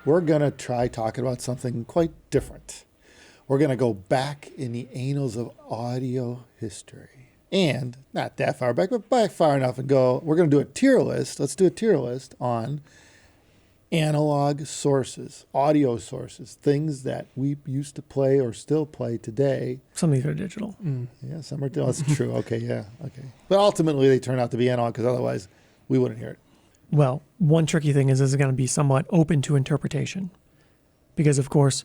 we're going to try talking about something quite different. We're going to go back in the annals of audio history. And not that far back, but back far enough and go, we're going to do a tier list. Let's do a tier list on analog sources, audio sources, things that we used to play or still play today. Some of these are digital. Yeah, some are digital. That's true. Okay, yeah, okay. But ultimately, they turn out to be analog because otherwise we wouldn't hear it. Well, one tricky thing is this is going to be somewhat open to interpretation because, of course,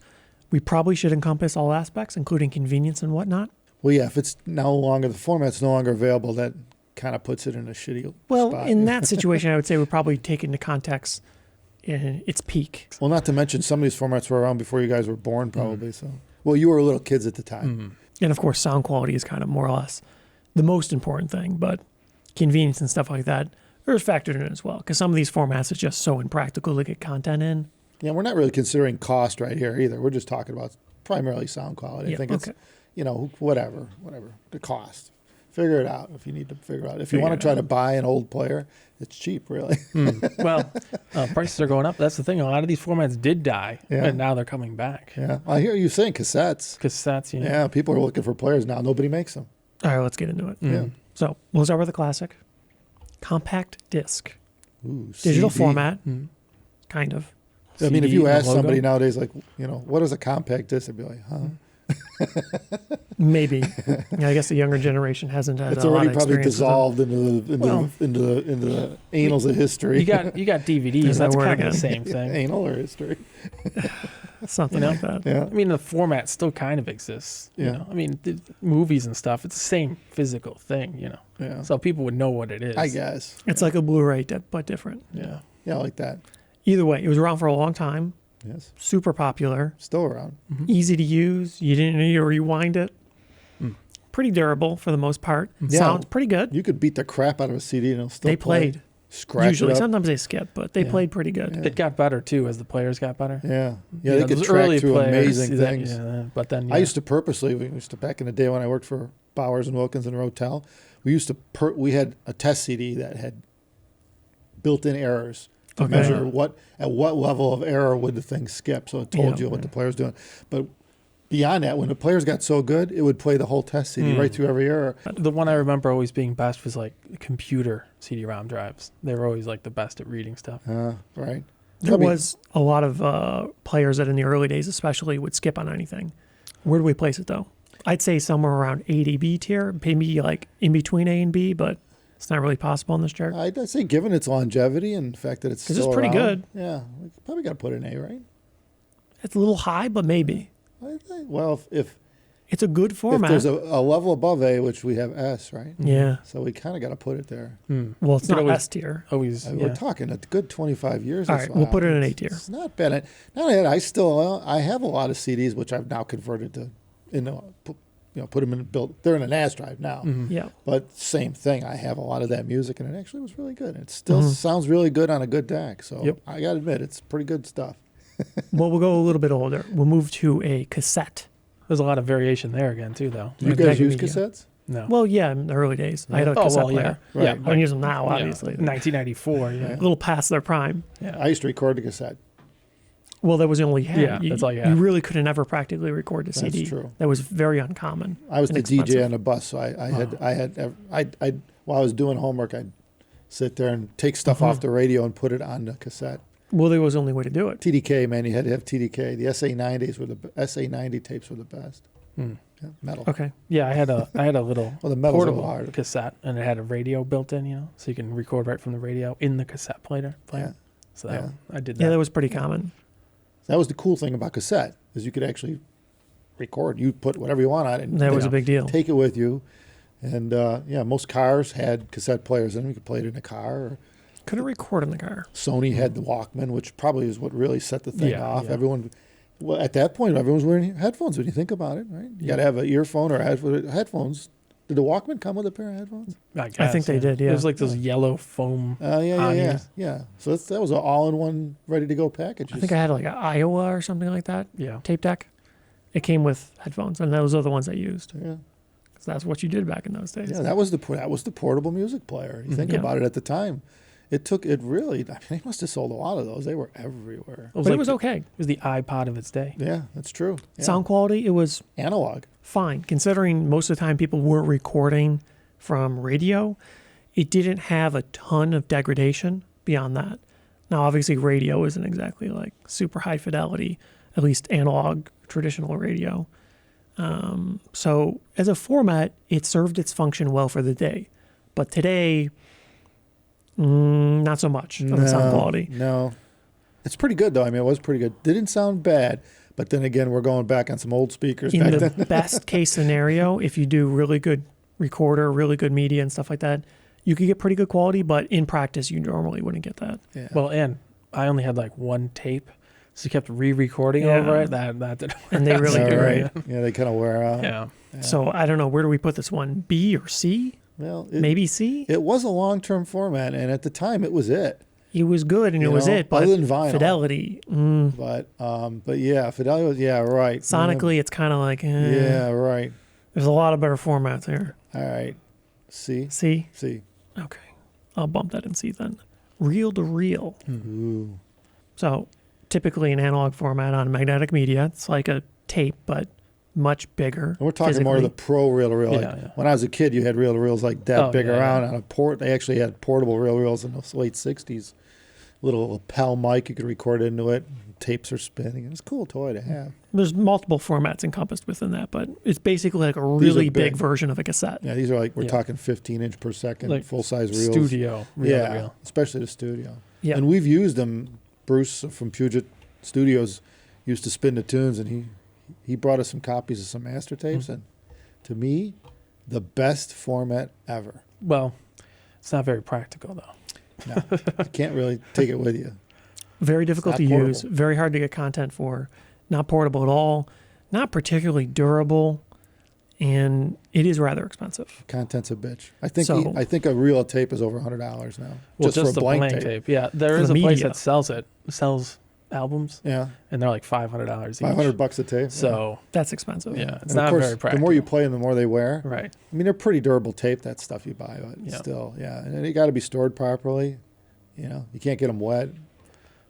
we probably should encompass all aspects, including convenience and whatnot. Well, yeah, if it's no longer, the format's no longer available, that kind of puts it in a shitty Well, spot. in that situation, I would say we probably take into context its peak. Well, not to mention some of these formats were around before you guys were born, probably. So, well, you were little kids at the time. And of course, sound quality is kind of more or less the most important thing, but convenience and stuff like that are factored in as well. Because some of these formats are just so impractical to get content in. Yeah, we're not really considering cost right here either. We're just talking about primarily sound quality. I think it's, whatever, the cost. Figure it out if you need to figure it out. If you want to try to buy an old player, it's cheap, really. Well, prices are going up. That's the thing. A lot of these formats did die, and now they're coming back. Yeah, I hear you saying cassettes. Cassettes, Yeah, people are looking for players now. Nobody makes them. All right, let's get into it. Yeah. So we'll start with the classic. Compact disc. Ooh, Digital CD. format, kind of. I mean, if CD you and ask logo? somebody nowadays, like, what is a compact disc? They'd be like, huh? Maybe. I guess the younger generation hasn't had It's a lot already of probably experience with them. dissolved into the annals of history. You got DVDs. There's that That's word kind of again. the same thing. Anal or history. Something like that. Yeah. I mean, the format still kind of exists. You Yeah. know? I mean, the movies and stuff, it's the same physical thing, Yeah. So people would know what it is. I guess. It's like a Blu-ray, but different. Yeah. Yeah, I like that. Either way, it was around for a long time. Yes. Super popular. Still around. Easy to use. You didn't need to rewind it. Pretty durable for the most part. Yeah. Sounds pretty good. You could beat the crap out of a CD and it'll still They play. played. Scratch Usually, it up. sometimes they skip, but they played pretty good. It got better, too, as the players got better. Yeah. You Yeah, they know, could those track early through players, amazing things. But then, I used to purposely, back in the day when I worked for Bowers and Wilkins and Rotel, we used to, we had a test CD that had built-in errors to measure at what level of error would the thing skip. So it told you what the player's doing. But beyond that, when the players got so good, it would play the whole test CD right through every error. The one I remember always being best was like computer CD-ROM drives. They were always like the best at reading stuff. Right. There was a lot of players that in the early days especially would skip on anything. Where do we place it, though? I'd say somewhere around A to B tier, maybe like in between A and B, but it's not really possible in this chart. I'd say given its longevity and the fact that it's Because still it's pretty around, good. Yeah, we probably got to put an A, right? It's a little high, but maybe. I think, well, if It's a good format. there's a level above A, which we have S, right? Yeah. So we kind of got to put it there. Well, it's You could not always- S tier. Always, We're talking a good 25 years. All or right, so we'll out. put it in A tier. It's not bad. Not only that, I have a lot of CDs which I've now converted to, put them in they're in a NAS drive now. Yeah. But same thing. I have a lot of that music, and it actually was really good. It still sounds really good on a good DAC. So I got to admit, it's pretty good stuff. Well, we'll go a little bit older. We'll move to a cassette. There's a lot of variation there again, too, though. Do you guys use media. cassettes? No. Well, yeah, in the early days. I had a cassette player. Right. Yeah. I don't use them now, obviously. 1994, A little past their prime. I used to record the cassette. Well, that was the only you had. Yeah, that's all you had. You really could have never practically recorded a CD. true. That was very uncommon. I was and the DJ expensive. on the bus, so while I was doing homework, I'd sit there and take stuff off the radio and put it on the cassette. Well, there was the only way to do it. TDK, man, you had to have TDK. The SA90 tapes were the best. Yeah, metal. Okay. Yeah, I had a little Well, the metal's a portable little hard. cassette, and it had a radio built in, so you can record right from the radio in the cassette player. Yeah. So Yeah. I did that. Yeah, that was pretty common. That was the cool thing about cassette, is you could actually record. You put whatever you want on it. And, That was a big deal. Take it with you. And, most cars had cassette players in them. You could play it in a car. Or Couldn't record in the car. Sony had the Walkman, which probably is what really set the thing off. Yeah. Everyone, well, at that point, everyone was wearing headphones when you think about it, right? You got to have an earphone or headphones. Did the Walkman come with a pair of headphones? I guess, think they did, yeah. It was like those yellow foam. Yeah. So that was an all-in-one, ready-to-go package. I think I had like an Iowa or something like that. Yeah. Tape deck. It came with headphones, and those are the ones I used. Yeah. So that's what you did back in those days. Yeah, that was the portable music player. You think Yeah. about it at the time. It really, I mean, they must have sold a lot of those. They were everywhere. But it was okay. It was the iPod of its day. Yeah, that's true. Yeah. Sound quality, it was Analog. fine. Considering most of the time people were recording from radio, it didn't have a ton of degradation beyond that. Now, obviously, radio isn't exactly like super high fidelity, at least analog traditional radio. So as a format, it served its function well for the day. But today, not so much of the sound quality. No. It's pretty good, though. I mean, it was pretty good. Didn't sound bad. But then again, we're going back on some old speakers. In back the then. best case scenario, if you do really good recorder, really good media and stuff like that, you could get pretty good quality, but in practice, you normally wouldn't get that. Yeah. Well, and I only had like one tape, so you kept re-recording Yeah. over it. That didn't work And they out really so do. great. right. Yeah, they kind of wear out. Yeah. Yeah. So I don't know, where do we put this one? B or C? Well, Maybe C? it was a long-term format, and at the time, it was it. It was good and it You was know, it, but other than vinyl. fidelity, But yeah, fidelity was, yeah, right. sonically, it's kind of like, Yeah, right. there's a lot of better formats here. All right. C. C? C. Okay. I'll bump that in C then. Reel to reel. Ooh. So typically an analog format on magnetic media, it's like a tape, but much bigger. And we're talking more of the pro reel-to-reel. Yeah, Like, yeah. When I was a kid, you had reel-to-reels like that big yeah, around yeah. on a port. They actually had portable reel-to-reels in the late 60s. Little lapel mic, you could record into it. Tapes are spinning. It was a cool toy to have. There's multiple formats encompassed within that, but it's basically like a These are really big big. version of a cassette. Yeah, these are like, we're Yeah. talking 15 inch per second, Like full-size reels. Studio. Yeah, Reel. especially the studio. Yeah. And we've used them. Bruce from Puget Studios used to spin the tunes, and he brought us some copies of some master tapes. And to me, the best format ever. Well, it's not very practical though. No, you can't really take it with you. Very difficult to not use, portable. very hard to get content for, not portable at all, not particularly durable, and it is rather expensive. Content's a bitch. I think So- I think a reel of tape is over $100 now. Well, just for a the blank tape. Yeah, there For is the a place media. that sells albums, Yeah, and they're like $500 each. $500 a tape. So That's expensive. yeah, it's And not of course, very practical. the more you play them, the more they wear. Right. I mean, they're pretty durable tape, that stuff you buy, but Yeah. still, yeah. And they got to be stored properly. You know, you can't get them wet.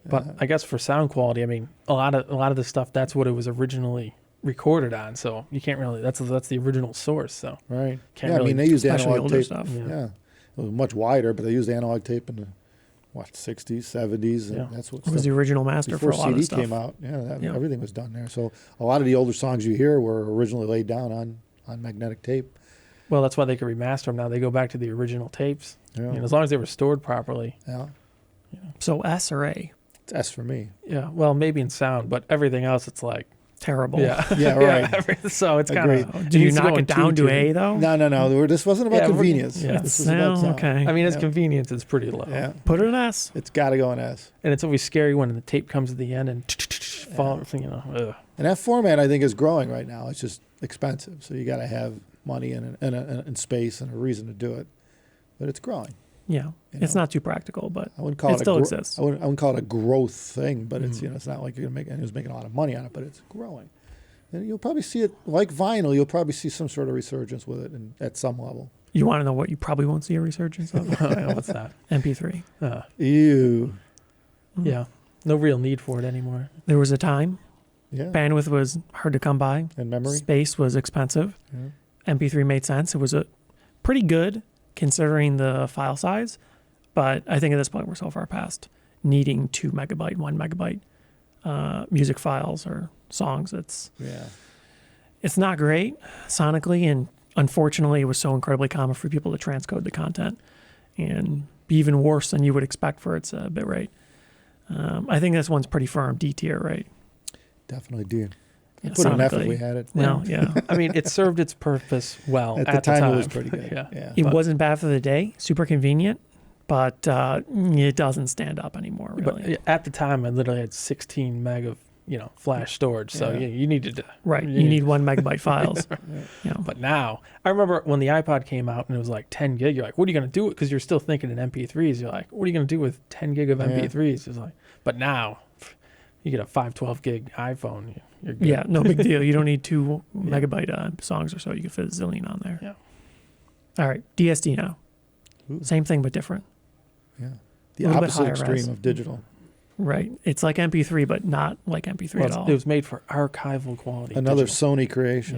But I guess for sound quality, I mean, a lot of the stuff, that's what it was originally recorded on. So you can't really, that's the original source. So Right. Can't yeah, really- I mean, they used Especially analog older tape. stuff. Yeah. It was much wider, but they used analog tape in the, 60s, 70s. And Yeah. that's what It was the original master before for a lot CD of stuff. came out. Yeah, Yeah. everything was done there. So a lot of the older songs you hear were originally laid down on magnetic tape. well, that's why they could remaster them now. They go back to the original tapes. Yeah. I mean, as long as they were stored properly. Yeah. So S or A? It's S for me. Yeah. Well, maybe in sound, but everything else, it's like, Terrible. yeah. Yeah, right. So it's kind Agreed. of. Do you knock it down to A though? No. This wasn't about Yeah, we're- convenience. yeah. This was about sound. Okay. I mean, its Yeah. convenience is pretty low. Yeah. Put it in S. It's got to go in S. And it's always scary when the tape comes at the end and fall, you know. Ugh. And that format, I think, is growing right now. It's just expensive. So you got to have money and space and a reason to do it. But it's growing. Yeah. You It's know? not too practical, but I wouldn't call it it still a exists. I wouldn't call it a growth thing, but it's Mhm. it's not like you're gonna make anyone's making a lot of money on it, but it's growing. And you'll probably see it like vinyl. You'll probably see some sort of resurgence with it, at some level. You want to know what you probably won't see a resurgence of? What's that? MP3. Ew. Yeah. No real need for it anymore. There was a time Yeah. bandwidth was hard to come by. And memory. Space was expensive. Yeah. MP3 made sense. It was a pretty good considering the file size, but I think at this point we're so far past needing 2 megabyte, 1 megabyte music files or songs. Yeah. It's not great sonically, and unfortunately, it was so incredibly common for people to transcode the content and be even worse than you would expect for its bit rate. I think this one's pretty firm, D tier, right? Definitely do. Yeah, Put an F if sonically. we had it. Well, yeah. I mean, it served its purpose well At the time, it was pretty good. Yeah. Yeah. It But- wasn't bad for the day, super convenient, but it doesn't stand up anymore, really. But at the time, I literally had 16 meg of flash storage, so Yeah. you needed to. Right. You need 1 megabyte files. Yeah. You know. But now, I remember when the iPod came out and it was like 10 gig. You're like, what are you gonna do? Because you're still thinking in MP3s. You're like, what are you gonna do with 10 gig of Yeah. MP3s? It's like, but now, you get a 512 gig iPhone. You're good. Yeah, no big deal. You don't need 2 megabyte songs or so. You can fit a zillion on there. Yeah. All right, DSD now. Ooh. Same thing, but different. Yeah. the A little bit opposite higher extreme res. of digital. Right. It's like MP3, but not like MP3 at all. It was made for archival quality. Another digital. Sony creation.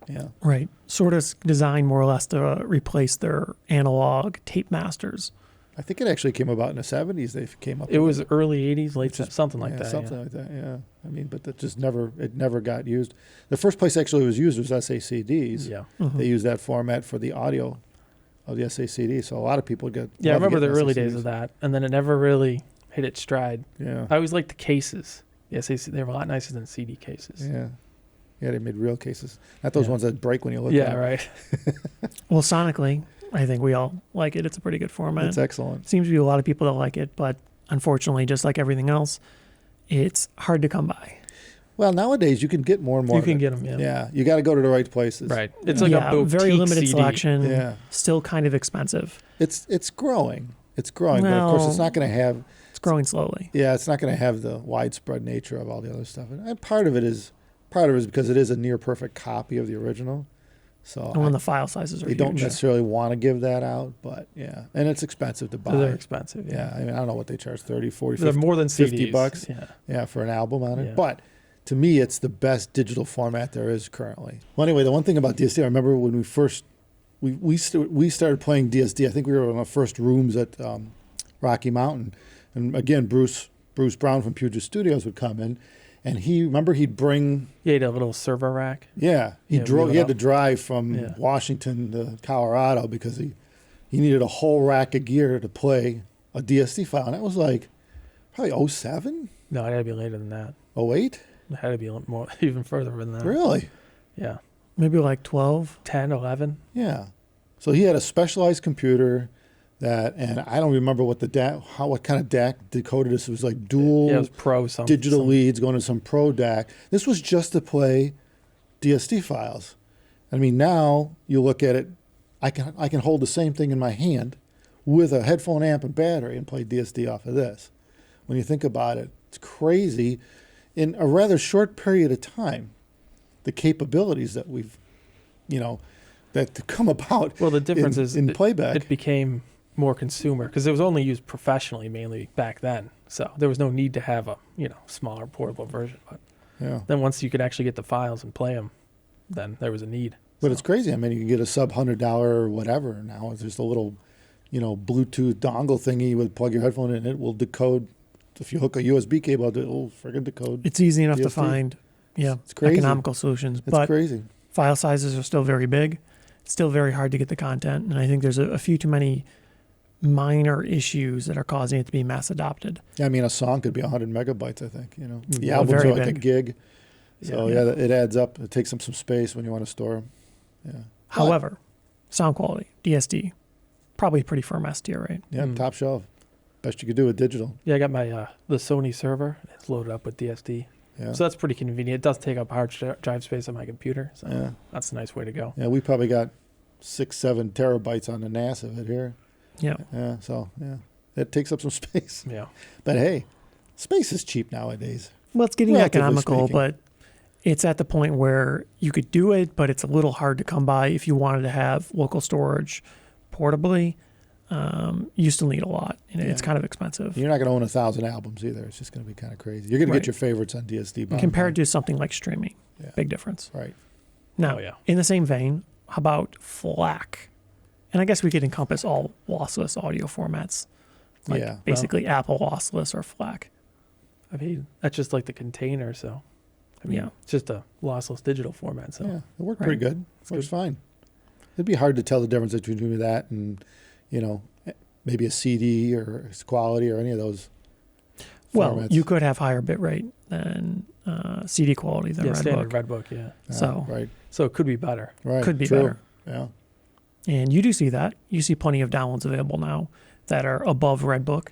Yeah. Yeah. Right. Sort of designed more or less to replace their analog tape masters. I think it actually came about in the 70s. They came up. It with was early 80s, late Which is- something like yeah, that. Something yeah. like that, yeah. I mean, but that just never got used. The first place actually it was used was SACDs. Yeah. They used that format for the audio of the SACD. So a lot of people get. Yeah, I love remember the getting early days SACDs. of that, and then it never really hit its stride. Yeah. I always liked the cases. The SAC, they were a lot nicer than CD cases. Yeah. Yeah, they made real cases. Not those Yeah. ones that break when you look Yeah, at them. right. Well, sonically, I think we all like it. It's a pretty good format. It's excellent. Seems to be a lot of people that like it, but unfortunately, just like everything else, it's hard to come by. Well, nowadays you can get more and more. You of can it. get them, yeah. Yeah, you got to go to the right places. Right. It's like yeah, a boutique very limited CD. selection. Yeah. Still kind of expensive. It's growing. It's growing, but of course it's Well- not going to have. It's growing slowly. Yeah, it's not going to have the widespread nature of all the other stuff. And part of it is because it is a near perfect copy of the original. So And when the file sizes are they don't huge. necessarily want to give that out, but yeah, and it's expensive to buy. They're expensive. Yeah, I mean, I don't know what they charge, 30, 40, They're 50, more than CDs. 50 bucks. Yeah. Yeah, for an album on it. Yeah. But to me, it's the best digital format there is currently. Well, anyway, the one thing about DSD, I remember when we first we started playing DSD. I think we were in the first rooms at Rocky Mountain, and again, Bruce Brown from Puget Studios would come in, and he'd bring. You had a little server rack. Yeah, Yeah, drove. wheel it He had up. to drive from Yeah. Washington to Colorado because he needed a whole rack of gear to play a DSD file, and that was like probably 07, No, it had to be later than that. 08? It had to be more, even further than that. Really? Yeah. Maybe like 12. 10, 11. Yeah. So he had a specialized computer that, and I don't remember what what kind of DAC decoded this. It was like dual Yeah, it was pro something. digital leads going to some pro DAC. This was just to play DSD files. I mean, now you look at it, I can hold the same thing in my hand with a headphone amp and battery and play DSD off of this. When you think about it, it's crazy. In a rather short period of time, the capabilities that we've, that come about. Well, the difference is in playback. It became more consumer because it was only used professionally mainly back then. So there was no need to have a smaller portable version. But Yeah. then once you could actually get the files and play them, then there was a need. But So, it's crazy. I mean, you can get a sub $100 or whatever now. It's just a little, Bluetooth dongle thingy. You would plug your headphone in, it will decode. If you hook a USB cable, it will friggin' decode. It's easy enough to DSD. find, It's crazy. economical solutions. It's but crazy. file sizes are still very big. It's still very hard to get the content. And I think there's a few too many minor issues that are causing it to be mass adopted. Yeah, I mean, a song could be 100 megabytes. I think the Yeah, albums very are like a big. gig. So Yeah. it adds up. It takes up some space when you want to store them. Yeah. However, sound quality, DSD, probably pretty firm S tier, right? Yeah, Mm. top shelf. Best you could do with digital. Yeah, I got my the Sony server. It's loaded up with DSD. Yeah. So that's pretty convenient. It does take up hard drive space on my computer. So Yeah. that's a nice way to go. Yeah, we probably got 6-7 terabytes on the NAS of it here. Yeah. Yeah, so yeah, it takes up some space. Yeah. But hey, space is cheap nowadays. Well, it's getting Relatively economical, speaking. but it's at the point where you could do it, but it's a little hard to come by if you wanted to have local storage portably. You still need a lot, and it's Yeah. kind of expensive You're not going to own 1,000 albums either. It's just going to be kind of crazy. You're going to Right. get your favorites on DSD. compared to something like streaming. Yeah. Big difference. Right. Now, Oh, yeah. in the same vein, how about FLAC? And I guess we could encompass all lossless audio formats, like Yeah, well- basically Apple lossless or FLAC. I mean, that's just like the container. So, I mean, Yeah. it's just a lossless digital format. So, Yeah, it worked Right. pretty good. Works fine. It'd be hard to tell the difference between that and, maybe a CD or its quality or any of those. Well, formats. you could have higher bit rate than CD quality than yeah, standard Redbook. Redbook. Yeah. so- right, So it could be better. right, Could be true. better. Yeah, And you do see that. You see plenty of downloads available now that are above Redbook,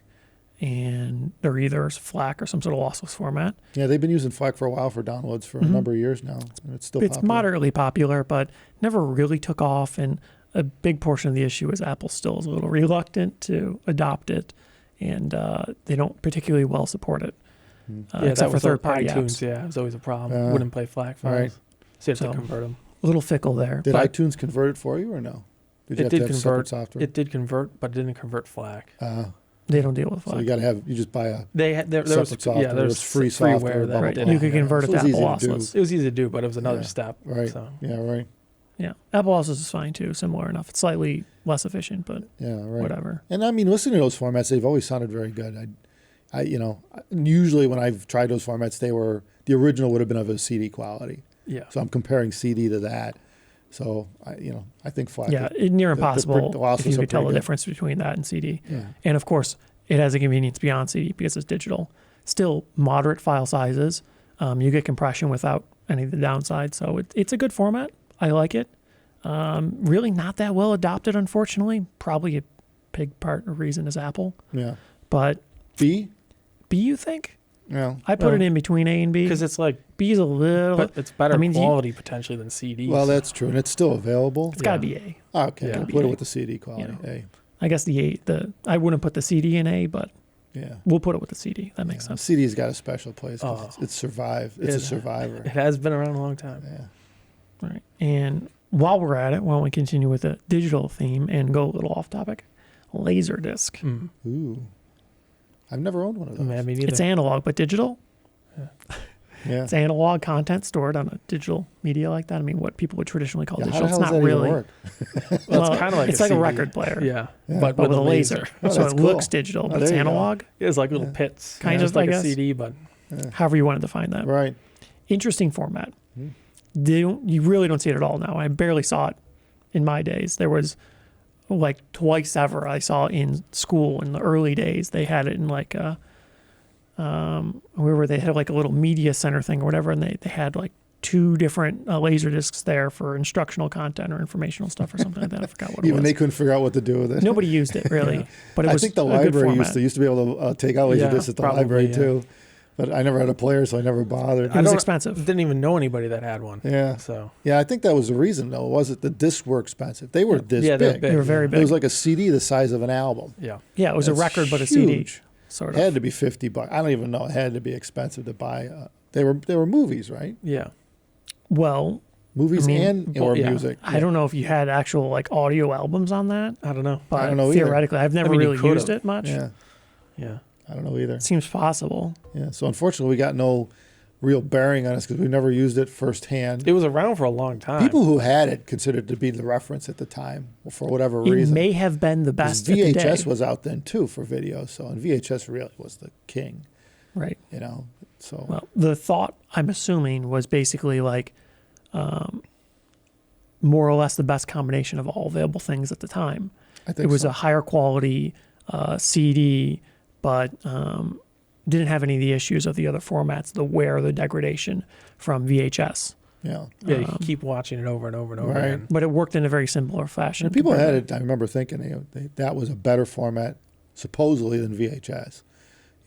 and they're either FLAC or some sort of lossless format. yeah. They've been using FLAC for a while for downloads for a Mhm. number of years now. And it's still It's popular. moderately popular, but never really took off. And a big portion of the issue is Apple still is a little reluctant to adopt it, and they don't particularly well support it, Hmm. except that for was third-party iTunes. apps. Yeah, it was always a problem. Uh, Wouldn't play FLAC files. right. So you have So- to convert them. A little fickle there. Did but iTunes convert it for you or no? Did you It have did to have separate convert. software? It did convert, but it didn't convert FLAC. They don't deal with So FLAC. you just buy a There was separate software. yeah, there's free freeware software. that blah, did blah, it. blah. You could convert it So to it's easy Apple to do. lossless. It was easy to do, but it was another Yeah. step. Right. So. Yeah, right. Yeah, Apple lossless is fine too, similar enough. It's slightly less efficient, but Yeah, right. whatever. And I mean, listening to those formats, they've always sounded very good. Usually when I've tried those formats, the original would have been of a CD quality. Yeah. So I'm comparing CD to that. So I think FLAC. Yeah, near impossible the lossless if you are could tell pretty the good. difference between that and CD. Yeah. And of course, it has a convenience beyond CD because it's digital. Still moderate file sizes. You get compression without any of the downsides. So it's a good format. I like it. Really not that well adopted, unfortunately. Probably a big part of reason is Apple. Yeah. But B. B, you think? Yeah. I put it in between A and B. Because it's like, B's a little. but it's better I mean, quality potentially than CDs. Well, that's true, and it's still available. It's got to be A. Okay, Yeah. we'll put it with the CD quality. You know. A. I guess I wouldn't put the CD in A, but Yeah. we'll put it with the CD. That makes sense. CD's got a special place. 'Cause Oh. it's survived. It's a survivor. It has been around a long time. Yeah. Right. And while we're at it, why don't we continue with the digital theme and go a little off topic? Laserdisc. Mm. Ooh. I've never owned one of those. Man, me neither. It's analog, but digital. Yeah. It's analog content stored on a digital media like that. I mean, what people would traditionally call Yeah, how digital. the It's hell does not that even really. work? Well, it's kind of like it's a like a CD. record player. Yeah. Yeah. But But with with a laser. Oh, So that's it cool. looks digital, Oh, but it's there you go. analog. It's like little Yeah. pits. Kind Just of, like I a guess. CD, but However you want to define that. Right. Interesting format. Mm. You really don't see it at all now. I barely saw it in my days. There was like twice ever I saw in school in the early days. They had it in like where they had like a little media center thing or whatever, and they had like 2 different laser discs there for instructional content or informational stuff or something like that. I forgot what it Even was. they couldn't figure out what to do with it. Nobody used it really, but it I was think the a good library format. used to be able to take out Yeah, Laserdiscs at the probably, library yeah. too. But I never had a player, so I never bothered. It was don't- expensive. Didn't even know anybody that had one. Yeah. So Yeah, I think that was the reason, though. Was it the discs were expensive? They were this yeah, they're big. big. They were very It big. was like a CD the size of an album. yeah. Yeah, it was That's a record, but a CD, huge. sort It of. had to be $50. I don't even know. It had to be expensive to buy. They were movies, right? Yeah. Well, Movies I mean, and or yeah. music. I don't know if you had actual like audio albums on that, I don't know. but don't know either. theoretically, I've never mean, you really could've. used it much. Yeah, Yeah. I don't know either. It seems possible. Yeah, so unfortunately, we got no real bearing on us because we never used it firsthand. It was around for a long time. People who had it considered it to be the reference at the time for whatever It reason. may have been the 'Cause best at the day. VHS was out then too for video, so and VHS really was the king, Right. you know. So Well, the thought, I'm assuming, was basically like more or less the best combination of all available things at the time. I think It was so. a higher quality CD, but didn't have any of the issues of the other formats, the wear, the degradation from VHS. Yeah. Yeah, you keep watching it over and over and over Right. again. But it worked in a very simpler fashion. And people compared had to- it. I remember thinking that was a better format, supposedly, than VHS.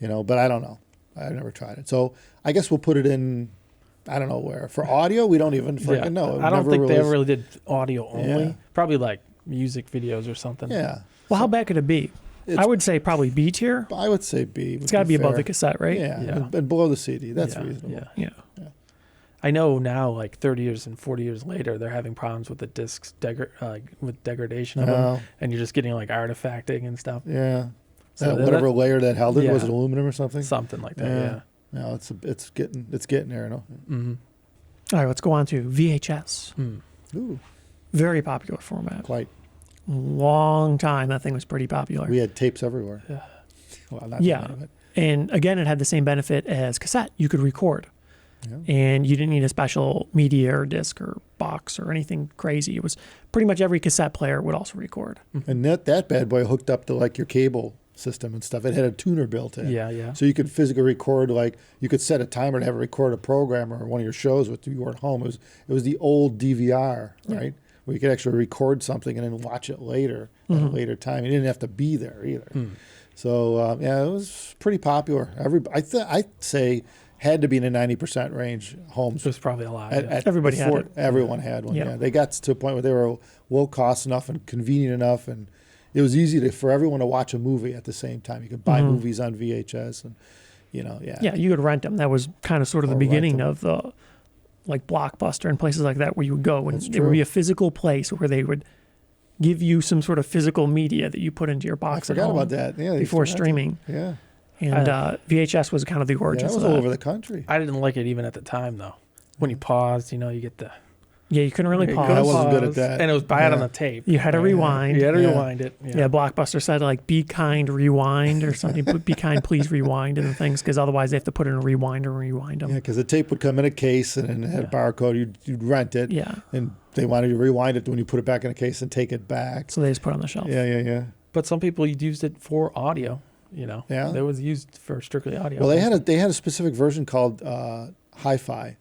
You know, but I don't know. I never tried it. So I guess we'll put it in. I don't know where for audio. We don't even freaking know. It I don't never think they really- ever really did audio only. Yeah. Probably like music videos or something. Yeah. Well, how bad could it be? It's- I would say probably B tier. I would say B. It's got to be above the cassette, right? Yeah, Yeah. And below the CD. That's Yeah, reasonable. Yeah. Yeah. I know now, like 30 years and 40 years later, they're having problems with the discs, with degradation of them, Oh, and you're just getting like artifacting and stuff. yeah. So That, then whatever that- layer that held it was Yeah. it aluminum or something? Something like that. Yeah. Yeah. No, it's getting there. No. Mm-hmm. All right, let's go on to VHS. Ooh, Very popular format. quite. Long time that thing was pretty popular. We had tapes everywhere. Yeah. Well, not Yeah. many, but And again, it had the same benefit as cassette. You could record, yeah. and you didn't need a special media or disc or box or anything crazy. It was pretty much every cassette player would also record. And that bad boy hooked up to like your cable system and stuff. It had a tuner built in. Yeah. Yeah. So you could physically record, like you could set a timer to have it record a program or one of your shows with you were at home. It was the old DVR, right? Where you could actually record something and then watch it later at a later time. You didn't have to be there either. So yeah, it was pretty popular. I'd say had to be in the 90% range homes. It was probably a lot. Everybody had before- it. Everyone had one. Yeah. Yeah. They got to a point where they were low cost enough and convenient enough, and it was easy for everyone to watch a movie at the same time. You could buy movies on VHS, and Yeah, you could rent them. That was kind of sort of the Or rent beginning them. of the like Blockbuster and places like that where you would go, and That's it would true. be a physical place where they would give you some sort of physical media that you put into your I box. at forgot home about that. Yeah, they before used to have streaming. that. Yeah. And VHS was kind of the Yeah, origins that was of all that. over the country. I didn't like it even at the time though. When you paused, you get the Yeah, you couldn't really you pause. couldn't I wasn't good at pause, that. and it was bad on Yeah. the tape. You had to rewind. You had to Yeah. rewind it. Yeah, Blockbuster said like "Be kind, rewind" or something. Be kind, please rewind, and things because otherwise they have to put in a rewind and rewind them. Yeah, because the tape would come in a case and then it had a barcode. You'd rent it. Yeah. And they wanted you to rewind it when you put it back in a case and take it back. So they just put it on the shelf. Yeah. But some people used it for audio. Yeah. It was used for strictly audio. Well, they had a specific version called Hi-Fi.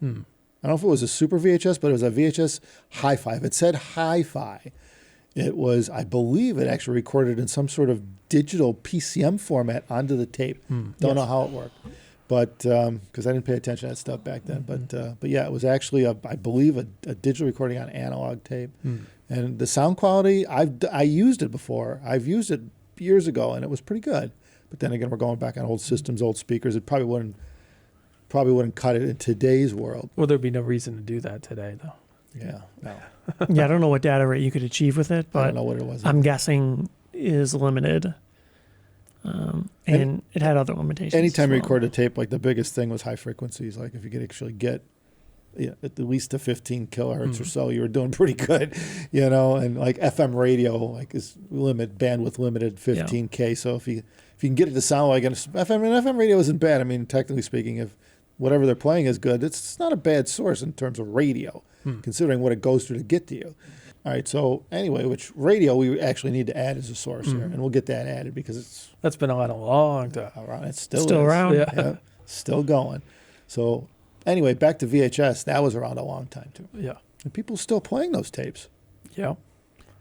I don't know if it was a Super VHS, but it was a VHS Hi-Fi. If it said Hi-Fi, it was, I believe, it actually recorded in some sort of digital PCM format onto the tape. Don't know how it worked, but because I didn't pay attention to that stuff back then. But yeah, it was actually I believe a digital recording on analog tape, and the sound quality I used it before. I've used it years ago, and it was pretty good. But then again, we're going back on old systems, old speakers. It probably wouldn't cut it in today's world. Well, there'd be no reason to do that today, though. Yeah, no, Yeah, I don't know what data rate you could achieve with it, I but don't know what it was. I'm guessing is limited. And it had other limitations. Anytime as you well. record a tape, like the biggest thing was high frequencies. Like if you could actually get at least a 15 kilohertz or so, you were doing pretty good, And like FM radio, like is bandwidth limited 15K. So if you can get it to sound like FM radio isn't bad. I mean, technically speaking, if whatever they're playing is good, it's not a bad source in terms of radio, considering what it goes through to get to you. All right. So anyway, which radio we actually need to add as a source here, and we'll get that added because That's been on a long time. around. It's still Still is. around. Yeah. Still going. So anyway, back to VHS. That was around a long time too, Yeah. and people still playing those tapes. Yeah.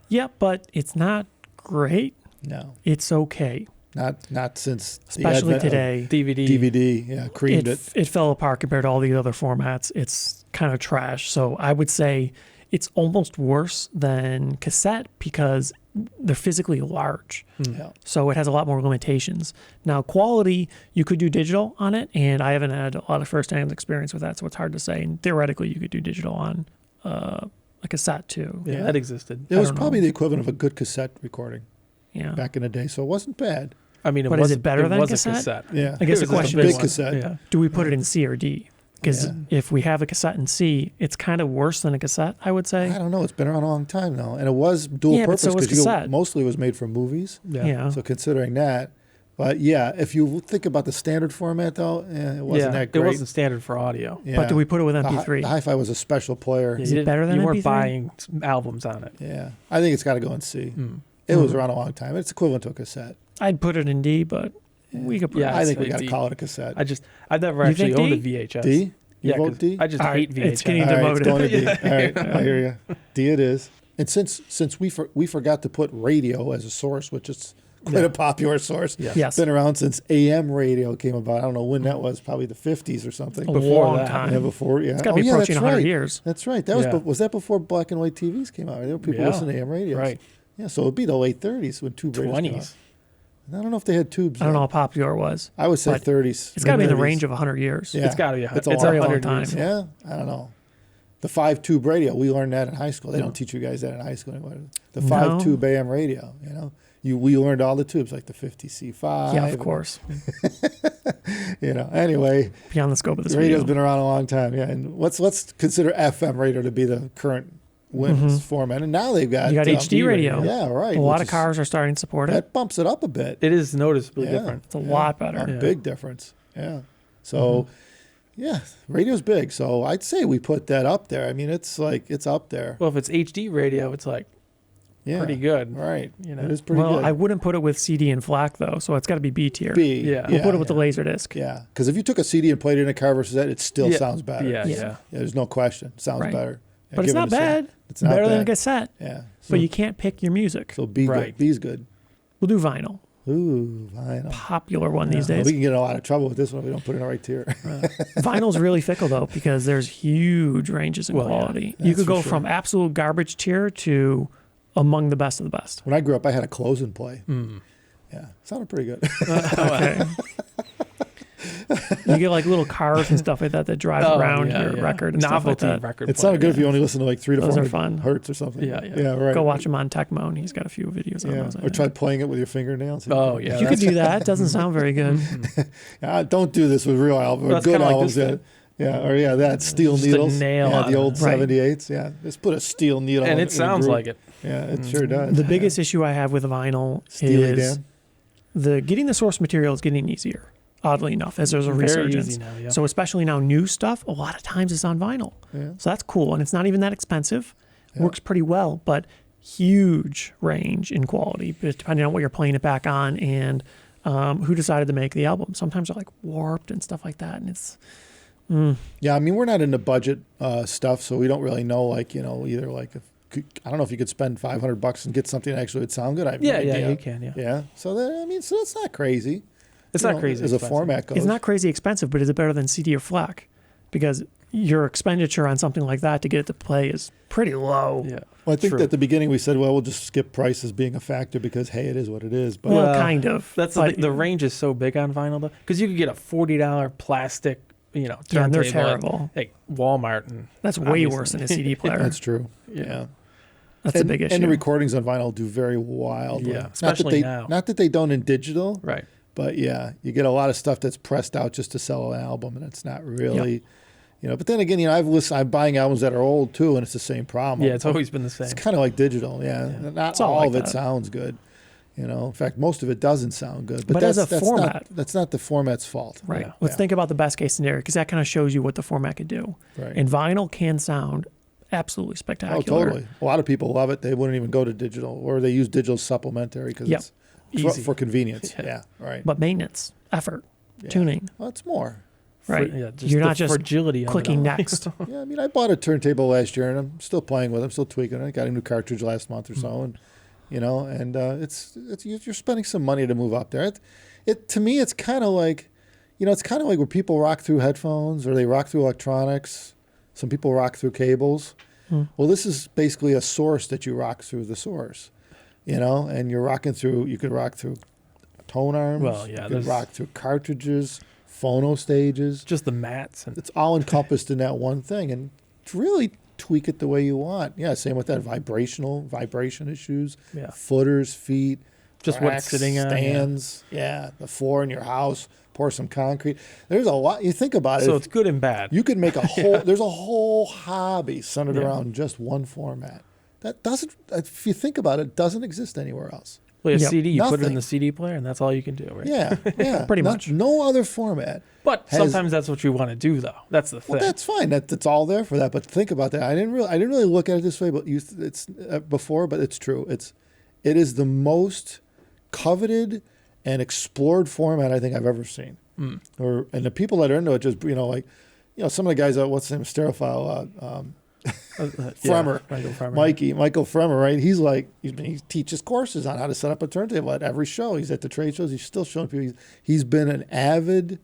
Yeah, but it's not great. No, It's okay. not since the Especially advent of today. DVD. Yeah, creamed it. It fell apart compared to all the other formats. It's kind of trash. So I would say it's almost worse than cassette because they're physically large. Yeah. So it has a lot more limitations. Now, quality, you could do digital on it, and I haven't had a lot of first-hand experience with that, so it's hard to say. And theoretically, you could do digital on a cassette too. Yeah, Yeah. that existed. It was don't probably know. the equivalent of a good cassette recording Yeah. back in the day, so it wasn't bad. I mean, But is it better than was cassette? a cassette? Yeah. I guess It the was just a question big is, Big one. cassette. Yeah. do we put it in C or D? Because Yeah. if we have a cassette in C, it's kind of worse than a cassette, I would say. I don't know. It's been around a long time now, and it was dual Yeah, but purpose so was because cassette. mostly it was made for movies. Yeah. So considering that, but yeah, if you think about the standard format though, it wasn't that great. It wasn't standard for audio. Yeah. But do we put it with The MP3? Hi-Fi was a special player. Yeah, Is you it better didn't- than You weren't MP3? buying albums on it. Yeah, I think it's got to go in C. It was around a long time. It's equivalent to a cassette. I'd put it in D, but we could put Yeah, it I in think C. we got to D. call it a cassette. I've never You actually think owned a D? VHS. D? You Yeah, vote 'cause D? I just All hate right, VHS. it's getting All right, it's demoted. going to D. All right, I hear you. D it is. And since we forgot to put radio as a source, which is quite a popular source. Yeah. Yes. Been around since AM radio came about. I don't know when that was, probably the 50s or something. A Before long that. time. Yeah, before, yeah. It's got to be yeah, approaching that's 100 right. years. That's right. That Yeah. was that before black and white TVs came out? There were people Yeah. listening to AM radios. Right. Yeah, so it'd be the late 30s when tube radios came out. 20s. And I don't know if they had tubes. I don't know then. how popular it was. I would say but 30s. It's got to be in the mid-30s. range of 100 years. Yeah. It's got to be. It's a It's long- a long 100 time. years. Yeah, I don't know. The 5-tube radio, we learned that in high school. They don't teach you guys that in high school anymore. The No. 5-tube AM radio, we learned all the tubes, like the 50C5. Yeah, of course. Anyway, Beyond the scope of this the radio's video. been around a long time. Yeah, and let's consider FM radio to be the current Windows format. And now they've got You got HD radio. Yeah, right. A lot which of is- cars are starting to support it. that bumps it up a bit. It is noticeably Yeah. different. It's a lot better. A Yeah. big difference. Yeah. So, yeah, radio's big. So I'd say we put that up there. I mean, it's up there. Well, if it's HD radio, it's like Yeah. pretty good. Right. You know. It is pretty Well, good. I wouldn't put it with CD and FLAC, though, so it's got to be B tier. B. Yeah. We'll put it with the Laserdisc. Yeah, because if you took a CD and played it in a car versus that, it still Yeah. sounds better. Yeah, Yeah. yeah. Yeah, there's no question. It sounds Right. better. Yeah, But it's give it not a shot. bad. It's not Better than a bad. cassette. Yeah. But you can't pick your music. So B Right. good. B's good. We'll do vinyl. Ooh, vinyl. Popular one these Well, days. we can get in a lot of trouble with this one if we don't put it in the right tier. Vinyl's really fickle, though, because there's huge ranges in Well, yeah. quality. That's You could for go sure. from absolute garbage tier to among the best of the best. When I grew up, I had a close and play. Mm. Yeah, sounded pretty good. Okay. You get like little cars and stuff like that drive around your record and stuff like Novelty that. record. It's not good if you only listen to like 3 to Those are 400 fun. hertz or something. Yeah. Right. Go watch him on Tecmo, and he's got a few videos on Yeah. those. I Or think. try playing it with your fingernails. Oh, yeah. You could do that. It doesn't sound very good. Don't do this with real albums. That's Good kinda like albums. this That steel Just a needles. nail Yeah, on the it. old Right. 78s. Yeah, just put a steel needle. And in it sounds groove. like it. Yeah, it sure does. The biggest issue I have with vinyl Steely is Dan. getting the source material is getting easier. Oddly enough, as there's a Very resurgence. easy now, yeah. So especially now, new stuff, a lot of times it's on vinyl. Yeah. So that's cool, and it's not even that expensive. Yeah. Works pretty well, but huge range in quality depending on what you're playing it back on and who decided to make the album. Sometimes they're like warped and stuff like that, and it's Yeah, I mean, we're not into budget stuff, so we don't really know, like, either like, I don't know if you could spend $500 and get something that actually would sound good. I have no idea. You can, yeah. Yeah, so that's not crazy. It's not crazy as a expensive. format goes. it's not crazy expensive, but is it better than CD or FLAC? Because your expenditure on something like that to get it to play is pretty low. Yeah. Well, I think True. at the beginning we said, well, we'll just skip prices being a factor because, hey, it is what it is. But Well, kind of. That's the range is so big on vinyl though, because you could get a $40 plastic, Yeah, and they're turntable at, terrible. like Walmart, and That's way obviously. worse than a CD player. that's true. Yeah. That's a big issue. And the recordings on vinyl do very wildly. Yeah, Not especially that now. Not that they don't in digital, right. but yeah, you get a lot of stuff that's pressed out just to sell an album, and it's not really, But then again, I'm buying albums that are old too, and it's the same problem. Yeah, it's always been the same. It's kind of like digital. Yeah, not It's all all like of it that. sounds good. In fact, most of it doesn't sound good. But that's, as a that's format. that's not the format's fault. Right. Yeah. Let's think about the best case scenario because that kind of shows you what the format could do. Right. And vinyl can sound absolutely spectacular. Oh, totally. A lot of people love it. They wouldn't even go to digital, or they use digital supplementary because Yep. it's Easy. for convenience. Yeah. Yeah, right. But maintenance, effort, Yeah. tuning, Well, it's more. right? Yeah, just You're the not just fragility of it clicking all. next. Yeah, I mean, I bought a turntable last year, and I'm still playing with it. I'm still tweaking it. I got a new cartridge last month or so, and it's you're spending some money to move up there. It to me, it's kind of like, it's kind of like where people rock through headphones or they rock through electronics. Some people rock through cables. Well, this is basically a source that you rock through the source, and you're rocking through. You could rock through tone arms. Well, yeah, you could there's- rock through cartridges, phono stages. Just the mats and It's all encompassed in that one thing, and really tweak it the way you want. Yeah, same with that vibration issues, yeah, footers, feet, just what racks, it's sitting on. Yeah. stands. Yeah, the floor in your house. Pour some concrete. There's a lot. You think about it. So if it's good and bad. you could make a whole. There's a whole hobby centered Yeah. around just one format. That doesn't. If you think about it, doesn't exist anywhere else. Well, a Yep. CD, you put it in Nothing. the CD player, and that's all you can do, right? Yeah, yeah. Pretty much. No other format. But Has- sometimes that's what you want to do, though. That's the thing. Well, that's fine. That's all there for that. But think about that. I didn't really look at it this way, but it's before. But it's true. It is the most coveted and explored format I think I've ever seen. And the people that are into it just some of the guys what's his name, Stereophile, Fremmer. Michael Fremmer, right? He's like he teaches courses on how to set up a turntable at every show. He's at the trade shows. He's still showing people. He's been an avid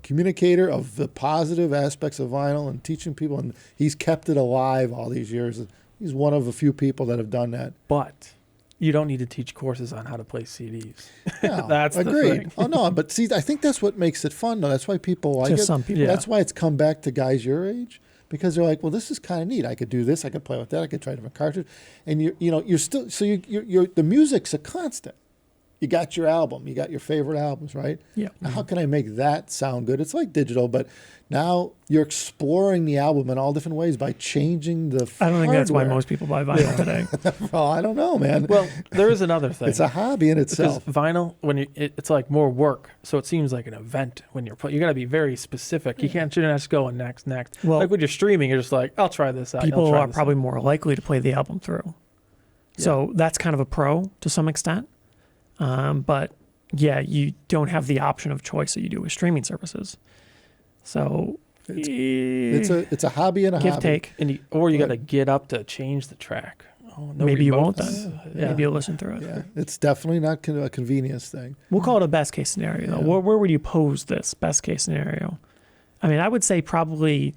communicator of the positive aspects of vinyl and teaching people, and he's kept it alive all these years. He's one of a few people that have done that. But you don't need to teach courses on how to play CDs. No, That's the agreed. thing. Oh no, but see, I think that's what makes it fun, though. That's why people like To it. some people. Yeah. That's why it's come back to guys your age, because they're like, well, this is kind of neat. I could do this. I could play with that. I could try different cartridges, and you're still you're the music's a constant. You got your album. You got your favorite albums, right? Yeah. Now, how can I make that sound good? It's like digital, but now you're exploring the album in all different ways by changing the I don't think that's why hardware. most people buy vinyl today. Well, I don't know, man. Well, there is another thing. it's a hobby in Because itself. vinyl, it's like more work, so it seems like an event when you're playing. You got to be very specific. You can't just go and next. Well- like when you're streaming, you're just like, I'll try this out. People I'll try are this probably out. more likely to play the album through. So that's kind of a pro to some extent. But yeah, you don't have the option of choice that you do with streaming services. So It's a hobby and a give hobby. take. And you got to get up to change the track. Oh, no Maybe you won't remotes. then. Yeah. Maybe you'll listen through it. Yeah, it's definitely not a convenience thing. We'll call it a best case scenario. Though. Yeah. Where would you pose this best case scenario? I mean, I would say probably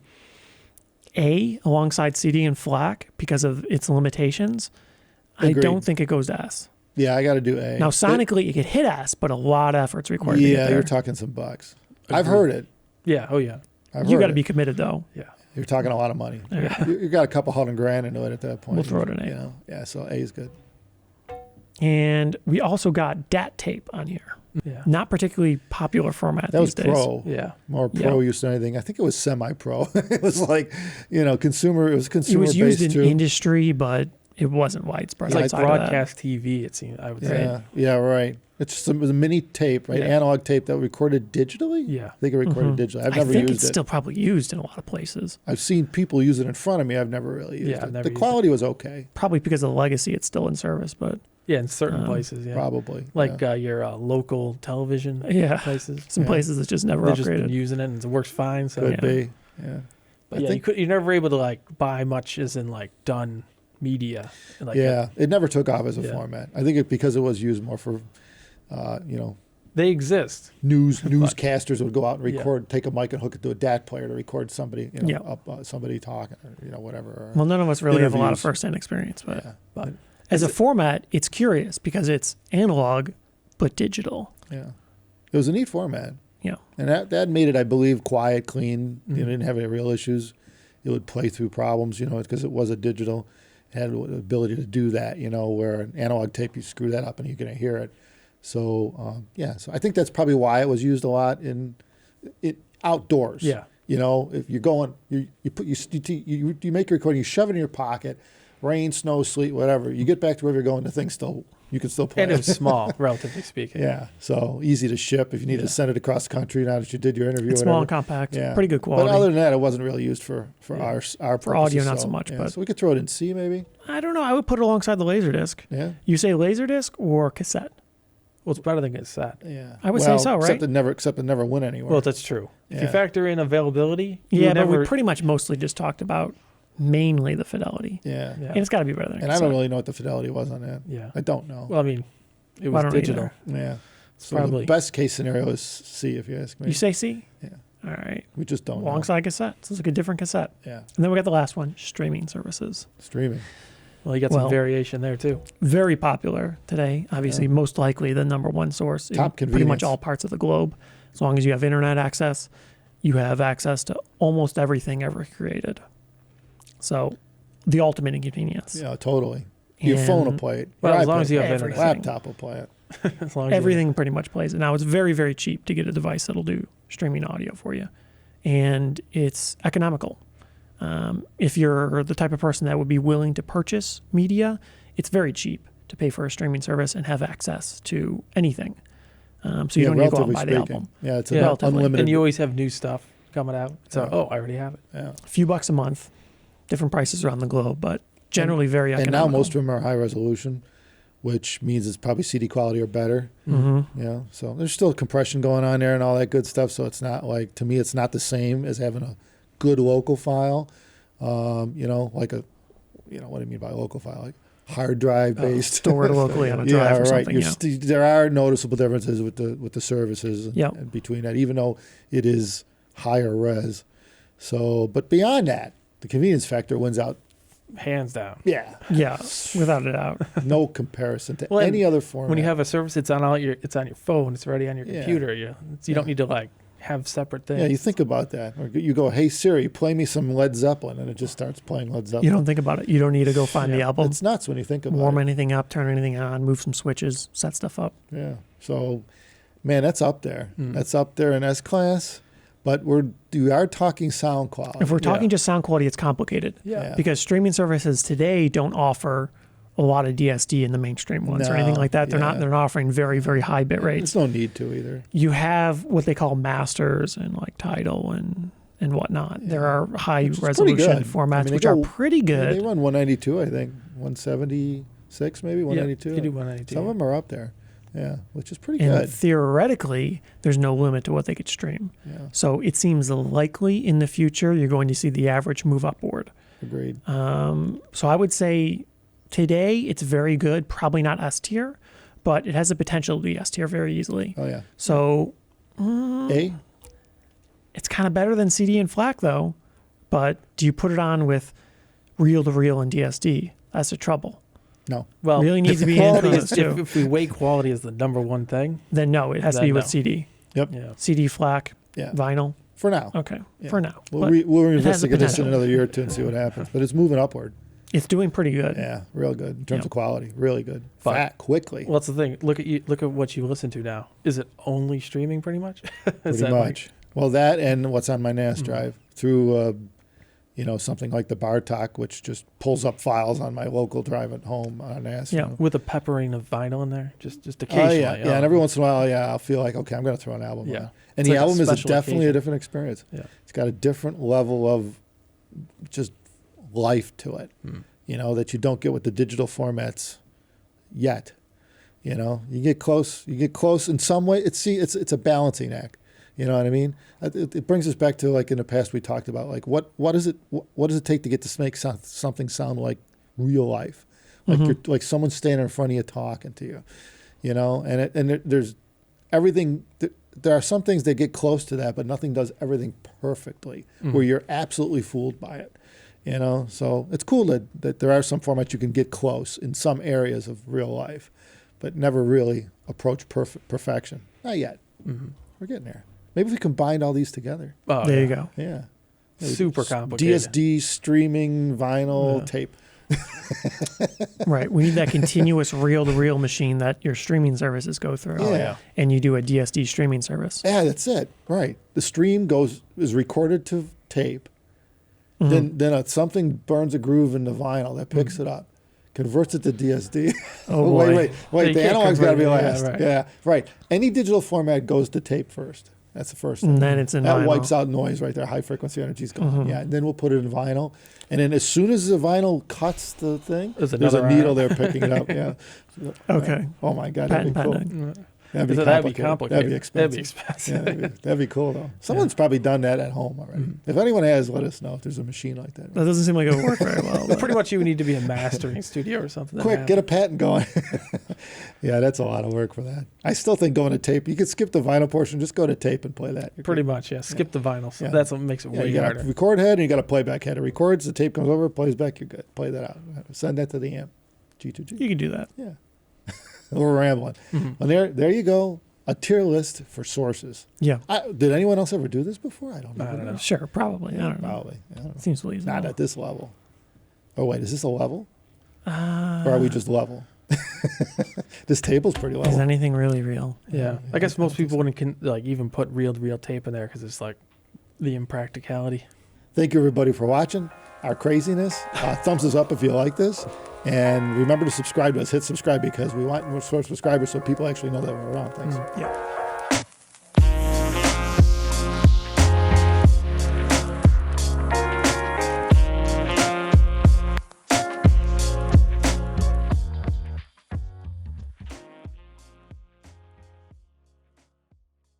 A alongside CD and FLAC because of its limitations. I Agreed. don't think it goes to S. Yeah, I got to do A. Now, sonically, it could hit S, but a lot of effort's required to get Yeah, there. you're talking some bucks. I've heard it. Yeah. Oh yeah. You got to be committed, though. Yeah. You're talking a lot of money. Yeah. You got a couple $100,000 into it at that point. We'll throw it an A. You know? Yeah, so A is good. And we also got Dat Tape on here. Yeah. Not particularly popular format That was these days. pro. Yeah. More pro use than anything. I think it was semi-pro. It was like, consumer. It was It consumer was used in based too. industry, but it wasn't widespread. It's like outside of that. broadcast TV. It seems. I would say. Yeah, yeah, right. It was a mini tape, right? Yeah. Analog tape that recorded digitally. Yeah. I think it recorded digitally. I've I never think used it's it. still probably used in a lot of places. I've seen people use it in front of me. I've never really used Yeah, it. I've never The used quality was okay, Probably because of the legacy, it's still in service, but Yeah. In certain places. Yeah. probably. Like yeah. your local television yeah, places. some Yeah. places that just never They've just been upgraded. using it and it works fine. So Could yeah. be. Yeah. But I yeah, think- you're never able to like buy much as in like done media. Like Yeah, it never took off as a Yeah. format. I think because it was used more for, they exist. newscasters would go out and Yeah. record, take a mic and hook it to a DAT player to record somebody, Yeah. somebody talking, or whatever. Well, none of us really have a lot of Interviews. first-hand experience, but Yeah. But as a format, it's curious because it's analog but digital. Yeah, it was a neat format, Yeah, and that made it, I believe, quiet, clean. Mhm. You didn't have any real issues. It would play through problems, because it was a digital. It had the ability to do that, where an analog tape, you screw that up and you're going to hear it. So so I think that's probably why it was used a lot in outdoors. Yeah. If you're going, you make a recording, you shove it in your pocket, rain, snow, sleet, whatever. You get back to where you're going, you can still play. and it was small, relatively speaking. Yeah, so easy to ship if you need Yeah. to send it across the country. Now that you did your interview, it's or small whatever. and compact, Yeah, pretty good quality. But other than that, it wasn't really used for Yeah. our For audio, purposes, not so much, but- so we could throw it in C maybe. I don't know. I would put it alongside the Laserdisc. Yeah, You say Laserdisc or cassette? Well, it's better than cassette. yeah. I would say so, right? Except it never went anywhere. Well, that's true. If you Yeah. factor in availability, you Yeah, would but never, we pretty much mostly just talked about mainly the fidelity. yeah. Yeah. And it's got to be better than And I cassette. don't really know what the fidelity was on that. Yeah. I don't know. Well, I mean, it Well, I was don't digital. either. Yeah. So Probably. the best case scenario is C, if you ask me. You say C? Yeah. All right. We just don't know. Alongside cassette. So it's like a different cassette. Yeah. And then we got the last one, streaming services. Streaming. Well, you got Well- some variation there too. Very popular today. Obviously, Yeah. most likely the number one source in Top pretty convenience. much all parts of the globe. As long as you have internet access, you have access to almost everything ever created. So the ultimate inconvenience. Yeah, totally. Your phone will And play it. Well, Your as long as you have everything. internet. laptop will play it. As long as you- Everything pretty much plays it. Now, it's very, very cheap to get a device that'll do streaming audio for you. And it's economical. If you're the type of person that would be willing to purchase media, it's very cheap to pay for a streaming service and have access to anything. So you don't need to go out and buy the album. Yeah, it's Yeah. an Relatively. unlimited. and you always have new stuff coming out. So, Yeah. oh, I already have it. yeah. A few bucks a month, different prices around the globe, but generally very And economical. now most of them are high resolution, which means it's probably CD quality or better. Mm-hmm. So there's still compression going on there and all that good stuff. So it's not like, to me, it's not the same as having a good local file. Like what do you mean by local file? Like hard drive based. Stored locally on a drive Yeah, or right. something. Yeah. There are noticeable differences with the services Yep. and between that, even though it is higher res. So, but beyond that, the convenience factor wins out. Hands down. Yeah, Yeah, without a doubt. no comparison to Well, and any other format. When you have a service, it's on your phone. It's already on your Yeah. computer. You don't need to like have separate things. Yeah, you think about that. Or you go, hey Siri, play me some Led Zeppelin, and it just starts playing Led Zeppelin. You don't think about it. You don't need to go find the Yeah. album, It's nuts when you think about warm it. anything up, turn anything on, move some switches, set stuff up. Yeah. So, man, that's up there. Mm. That's up there in S class. But we are talking sound quality. If we're talking Yeah. just sound quality, it's complicated. Yeah. Because streaming services today don't offer a lot of DSD in the mainstream ones or No, anything like that. They're yeah. not offering very, very high bit rates. There's no need to either. You have what they call masters and like Tidal and whatnot. Yeah. There are high Which is pretty resolution good. formats I mean, they which are go- pretty Yeah, they good. run 192, I think. 176 maybe, 192. You do 192. Some of them are up there. Yeah, which is pretty And good. theoretically, there's no limit to what they could stream. Yeah, So it seems likely in the future you're going to see the average move upward. agreed. So I would say today it's very good, probably not S tier, but it has the potential to be S tier very easily. Oh, yeah. So A? it's kind of better than CD and FLAC though, but do you put it on with reel to reel and DSD? That's the trouble. No. Well, Really needs to be quality in is, those two. if we weigh quality as the number one thing, Then no, it has to Then be with no. CD. Yep. yeah. CD, FLAC, Yeah. vinyl. For now. Okay, Yeah. for now. We'll, But we'll it has the revisit this in potential. another year or two and see what happens. But it's moving upward. It's doing pretty good. Yeah, real good in terms Yep. of quality. Really good. But- Fat, quickly. Well, that's the thing. Look at what you listen to now. Is it only streaming, pretty much? Is Pretty that much. Well, that and what's on my NAS Mm-hmm. drive through, something like the Bartok, which just pulls up files on my local drive at home on NAS. Yeah. Like, with a peppering of vinyl in there, just Oh, occasionally. yeah. Yeah, and every once in a while, I'll feel like, okay, I'm going to throw an album Yeah. on. And It's the like a album is special definitely a occasion. different experience. Yeah. It's got a different level of just life to it, Mm. that you don't get with the digital formats yet. You get close in some way. It's a balancing act. You know what I mean? It brings us back to, like, in the past we talked about, like, what does it take to get to make something sound like real life, like Mhm. you're like someone standing in front of you talking to you, and there's everything. There are some things that get close to that, but nothing does everything perfectly, where you're absolutely fooled by it. So it's cool that there are some formats you can get close in some areas of real life, but never really approach perfection. Not yet. Mm-hmm. We're getting there. Maybe if we combined all these together. Oh, There yeah. you go. Yeah. Super complicated. DSD, streaming, vinyl, Yeah. tape. Right. We need that continuous reel-to-reel machine that your streaming services go through. Oh, yeah. And you do a DSD streaming service. Yeah, that's it. Right. The stream is recorded to tape. Mhm. Then something burns a groove in the vinyl that picks it up, converts it to DSD. Oh, boy. Wait. You The can't analog's got to be convert it, yeah, last. right. Yeah, right. Any digital format goes to tape first. That's the first thing. And then it's in That vinyl. wipes out noise right there. High frequency energy's gone. Mhm. Yeah, and then we'll put it in vinyl. And then as soon as the vinyl cuts the thing, There's there's a another needle arm. there picking it up. Yeah. Okay. Oh my God, that'd Patent be cool. pending. That'd be That'd be complicated. complicated. That'd be expensive. That'd be expensive. Yeah, that'd be cool though. Someone's probably done that at home already. If anyone has, let us know if there's a machine like that. That doesn't seem like it would work very well. but- Pretty much you would need to be a mastering studio or something. Quick, get a patent going. Yeah, that's a lot of work for that. I still think going to tape, you could skip the vinyl portion, just go to tape and play that. You're Pretty good. much, yeah. Skip the vinyl. So Yeah. that's what makes it Yeah, way you got harder. a record head and you got a playback head. It records, the tape comes over, plays back, you're good. Play that out. Send that to the amp. G2G. You can do that. Yeah. We're rambling. Mhm. Well, there you go. A tier list for sources. Yeah. Did anyone else ever do this before? I don't I don't know. Sure. Probably. I don't know. Probably. I don't know. Seems reasonable. Not at this level. Oh, wait, is this a level? Uh, Or are we just level? This table's pretty Is level. anything really real? Yeah. I guess most people wouldn't even put reel-to-reel tape in there because it's like the impracticality. Thank you, everybody, for watching our craziness. Thumbs us up if you like this. And remember to subscribe to us. Hit subscribe because we want more subscribers so people actually know that we're around. Thanks. Yeah.